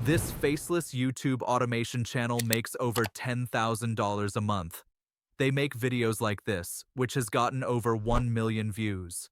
This Faceless YouTube automation channel makes over $10,000 a month. They make videos like this, which has gotten over 1 million views.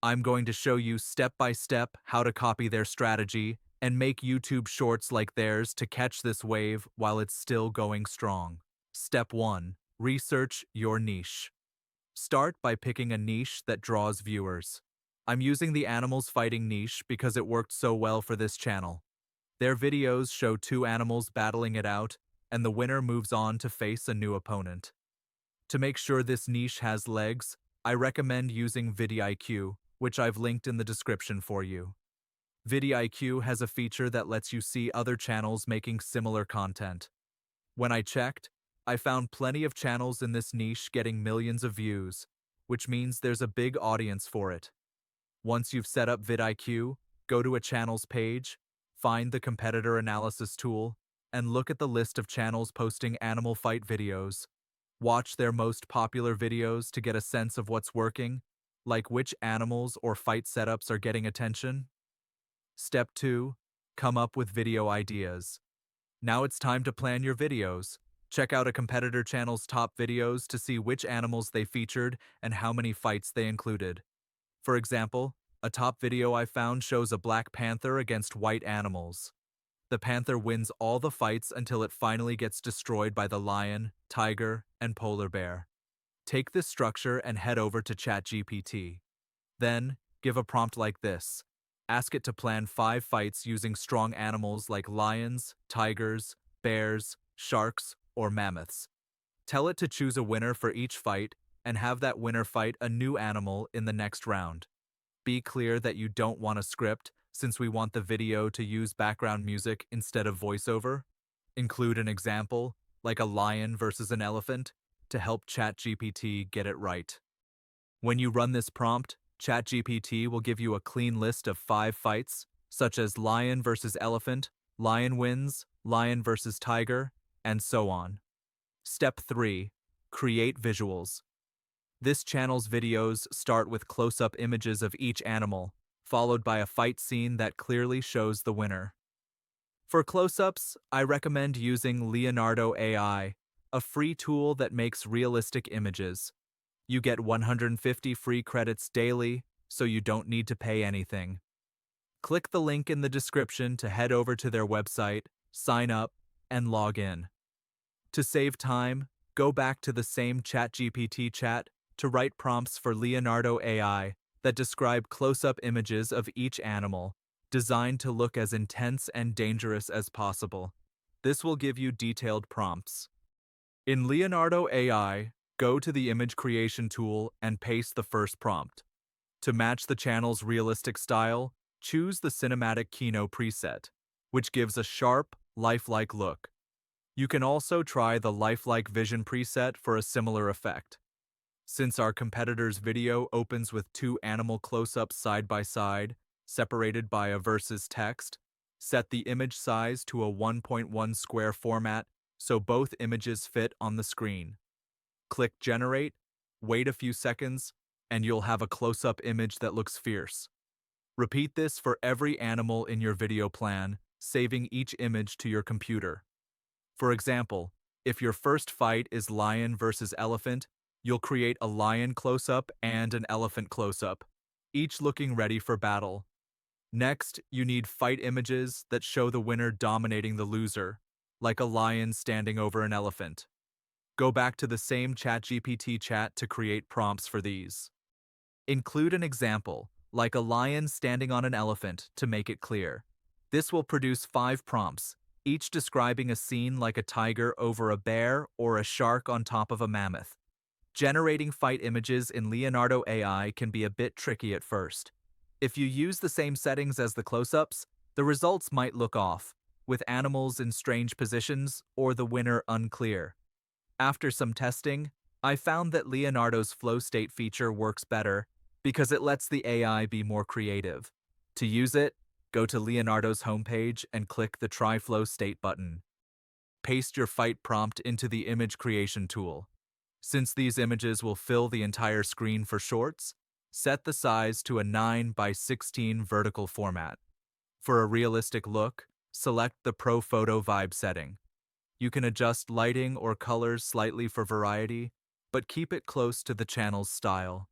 I'm going to show you step by step how to copy their strategy and make YouTube shorts like theirs to catch this wave while it's still going strong. Step 1. Research your niche. Start by picking a niche that draws viewers. I'm using the animals fighting niche because it worked so well for this channel. Their videos show two animals battling it out, and the winner moves on to face a new opponent. To make sure this niche has legs, I recommend using VidIQ, which I've linked in the description for you. VidIQ has a feature that lets you see other channels making similar content. When I checked, I found plenty of channels in this niche getting millions of views, which means there's a big audience for it. Once you've set up VidIQ, go to a channel's page, find the competitor analysis tool, and look at the list of channels posting animal fight videos. Watch their most popular videos to get a sense of what's working, like which animals or fight setups are getting attention. Step 2. Come up with video ideas. Now it's time to plan your videos. Check out a competitor channel's top videos to see which animals they featured and how many fights they included. For example, a top video I found shows a black panther against white animals. The panther wins all the fights until it finally gets destroyed by the lion, tiger, and polar bear. Take this structure and head over to ChatGPT. Then, give a prompt like this. Ask it to plan 5 fights using strong animals like lions, tigers, bears, sharks, or mammoths. Tell it to choose a winner for each fight and have that winner fight a new animal in the next round. Be clear that you don't want a script, since we want the video to use background music instead of voiceover. Include an example, like a lion versus an elephant, to help ChatGPT get it right. When you run this prompt, ChatGPT will give you a clean list of 5 fights, such as lion versus elephant, lion wins, lion versus tiger, and so on. Step 3. Create visuals. This channel's videos start with close-up images of each animal, followed by a fight scene that clearly shows the winner. For close-ups, I recommend using Leonardo AI, a free tool that makes realistic images. You get 150 free credits daily, so you don't need to pay anything. Click the link in the description to head over to their website, sign up, and log in. To save time, go back to the same ChatGPT chat to write prompts for Leonardo AI that describe close-up images of each animal, designed to look as intense and dangerous as possible. This will give you detailed prompts. In Leonardo AI, go to the image creation tool and paste the first prompt. To match the channel's realistic style, choose the Cinematic Kino preset, which gives a sharp, lifelike look. You can also try the Lifelike Vision preset for a similar effect. Since our competitor's video opens with 2 animal close-ups side by side, separated by a versus text, set the image size to a 1.1 square format so both images fit on the screen. Click Generate, wait a few seconds, and you'll have a close-up image that looks fierce. Repeat this for every animal in your video plan, saving each image to your computer. For example, if your first fight is lion versus elephant, you'll create a lion close-up and an elephant close-up, each looking ready for battle. Next, you need fight images that show the winner dominating the loser, like a lion standing over an elephant. Go back to the same ChatGPT chat to create prompts for these. Include an example, like a lion standing on an elephant, to make it clear. This will produce 5 prompts, each describing a scene like a tiger over a bear or a shark on top of a mammoth. Generating fight images in Leonardo AI can be a bit tricky at first. If you use the same settings as the close-ups, the results might look off, with animals in strange positions or the winner unclear. After some testing, I found that Leonardo's flow state feature works better because it lets the AI be more creative. To use it, go to Leonardo's homepage and click the Try Flow State button. Paste your fight prompt into the image creation tool. Since these images will fill the entire screen for shorts, set the size to a 9 by 16 vertical format. For a realistic look, Select the Pro Photo Vibe setting. You can adjust lighting or colors slightly for variety, but keep it close to the channel's style.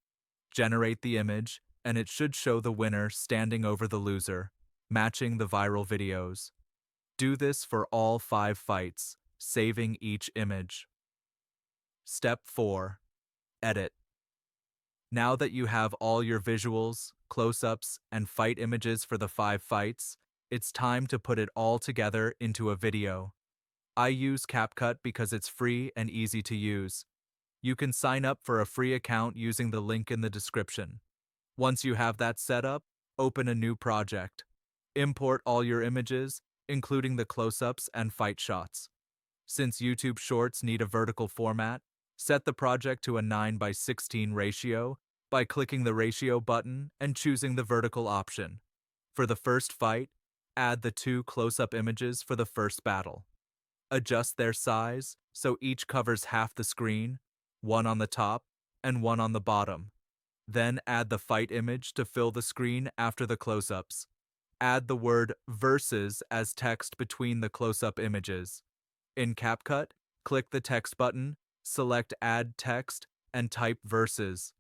Generate the image, and it should show the winner standing over the loser, matching the viral videos. Do this for all 5 fights, saving each image. Step 4. Edit. Now that you have all your visuals, close-ups, and fight images for the 5 fights, it's time to put it all together into a video. I use CapCut because it's free and easy to use. You can sign up for a free account using the link in the description. Once you have that set up, open a new project. Import all your images, including the close-ups and fight shots. Since YouTube Shorts need a vertical format, set the project to a 9:16 ratio by clicking the ratio button and choosing the vertical option. For the first fight, add the 2 close-up images for the first battle. Adjust their size so each covers half the screen, one on the top and one on the bottom. Then add the fight image to fill the screen after the close-ups. Add the word versus as text between the close-up images. In CapCut, click the text button, select Add Text, and type versus.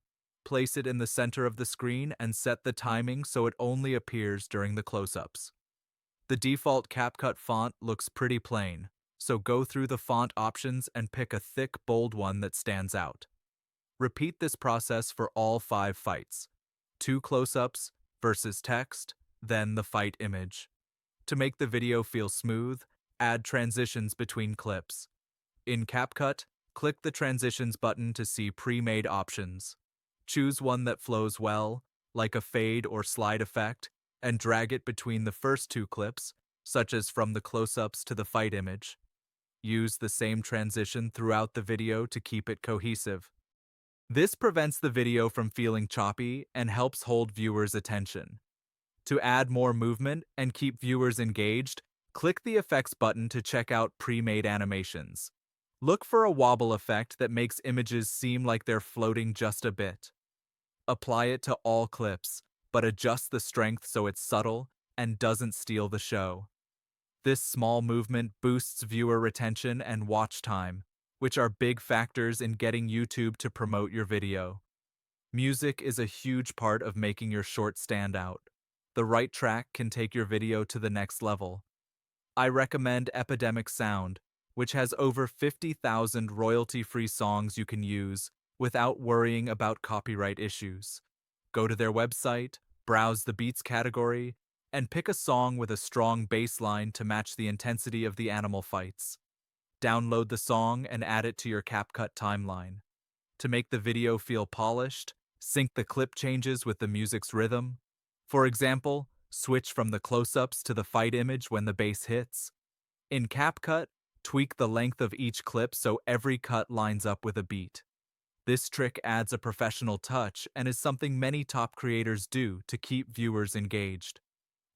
Place it in the center of the screen and set the timing so it only appears during the close-ups. The default CapCut font looks pretty plain, so go through the font options and pick a thick, bold one that stands out. Repeat this process for all 5 fights. 2 close-ups versus text, then the fight image. To make the video feel smooth, add transitions between clips. In CapCut, click the Transitions button to see pre-made options. Choose one that flows well, like a fade or slide effect, and drag it between the first 2 clips, such as from the close-ups to the fight image. Use the same transition throughout the video to keep it cohesive. This prevents the video from feeling choppy and helps hold viewers' attention. To add more movement and keep viewers engaged, click the Effects button to check out pre-made animations. Look for a wobble effect that makes images seem like they're floating just a bit. Apply it to all clips, but adjust the strength so it's subtle and doesn't steal the show. This small movement boosts viewer retention and watch time, which are big factors in getting YouTube to promote your video. Music is a huge part of making your short stand out. The right track can take your video to the next level. I recommend Epidemic Sound, which has over 50,000 royalty-free songs you can use without worrying about copyright issues. Go to their website, browse the beats category, and pick a song with a strong bass line to match the intensity of the animal fights. Download the song and add it to your CapCut timeline. To make the video feel polished, sync the clip changes with the music's rhythm. For example, switch from the close-ups to the fight image when the bass hits. In CapCut, tweak the length of each clip so every cut lines up with a beat. This trick adds a professional touch and is something many top creators do to keep viewers engaged.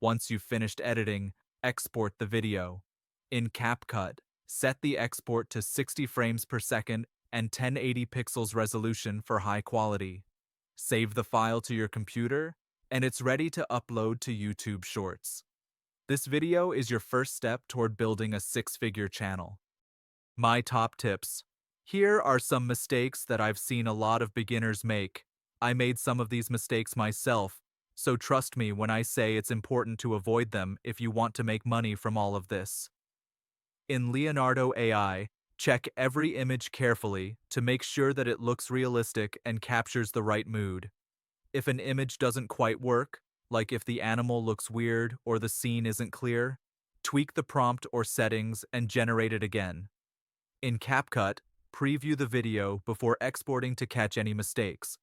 Once you've finished editing, export the video. In CapCut, set the export to 60 frames per second and 1080 pixels resolution for high quality. Save the file to your computer, and it's ready to upload to YouTube Shorts. This video is your first step toward building a 6-figure channel. My top tips. Here are some mistakes that I've seen a lot of beginners make. I made some of these mistakes myself, so trust me when I say it's important to avoid them if you want to make money from all of this. In Leonardo AI, check every image carefully to make sure that it looks realistic and captures the right mood. If an image doesn't quite work, like if the animal looks weird or the scene isn't clear, tweak the prompt or settings and generate it again. In CapCut, preview the video before exporting to catch any mistakes,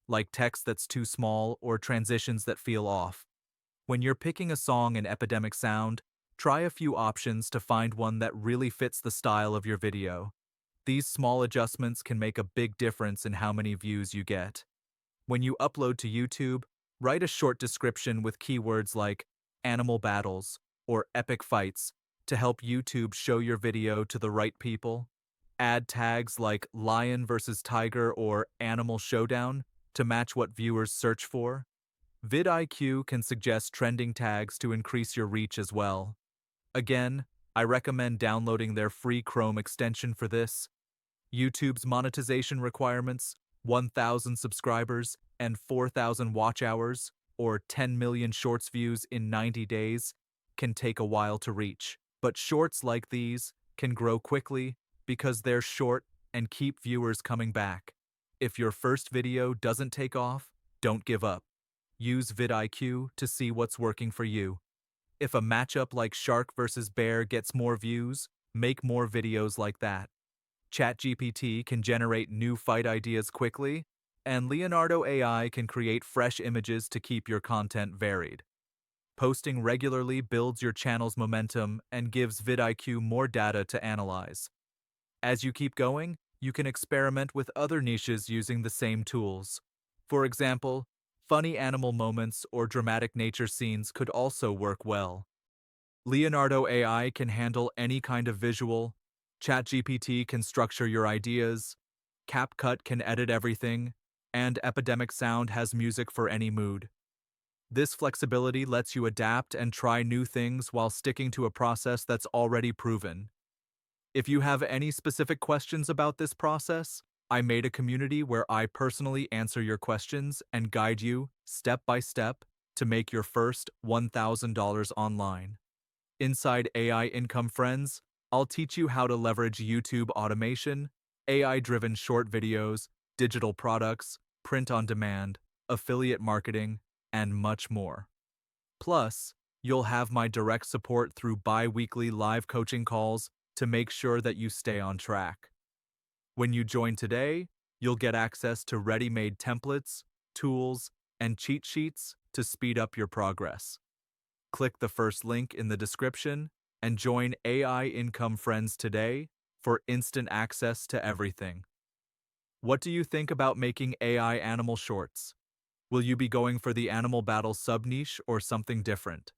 like text that's too small or transitions that feel off. When you're picking a song in Epidemic Sound, try a few options to find one that really fits the style of your video. These small adjustments can make a big difference in how many views you get. When you upload to YouTube, write a short description with keywords like animal battles or epic fights to help YouTube show your video to the right people. Add tags like lion versus tiger or animal showdown to match what viewers search for. VidIQ can suggest trending tags to increase your reach as well. Again, I recommend downloading their free Chrome extension for this. YouTube's monetization requirements, 1,000 subscribers and 4,000 watch hours, or 10 million shorts views in 90 days, can take a while to reach. But shorts like these can grow quickly because they're short and keep viewers coming back. If your first video doesn't take off, don't give up. Use VidIQ to see what's working for you. If a matchup like shark versus bear gets more views, make more videos like that. ChatGPT can generate new fight ideas quickly, and Leonardo AI can create fresh images to keep your content varied. Posting regularly builds your channel's momentum and gives vidIQ more data to analyze. As you keep going, you can experiment with other niches using the same tools. For example, funny animal moments or dramatic nature scenes could also work well. Leonardo AI can handle any kind of visual, ChatGPT can structure your ideas, CapCut can edit everything, and Epidemic Sound has music for any mood. This flexibility lets you adapt and try new things while sticking to a process that's already proven. If you have any specific questions about this process, I made a community where I personally answer your questions and guide you, step by step, to make your first $1,000 online. Inside AI Income Friends, I'll teach you how to leverage YouTube automation, AI-driven short videos, digital products, print on demand, affiliate marketing, and much more. Plus, you'll have my direct support through bi-weekly live coaching calls to make sure that you stay on track. When you join today, you'll get access to ready-made templates, tools, and cheat sheets to speed up your progress. Click the first link in the description and join AI Income Friends today for instant access to everything. What do you think about making AI animal shorts? Will you be going for the animal battle sub-niche or something different?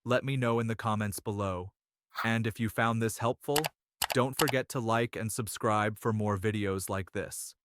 Let me know in the comments below. And if you found this helpful, don't forget to like and subscribe for more videos like this.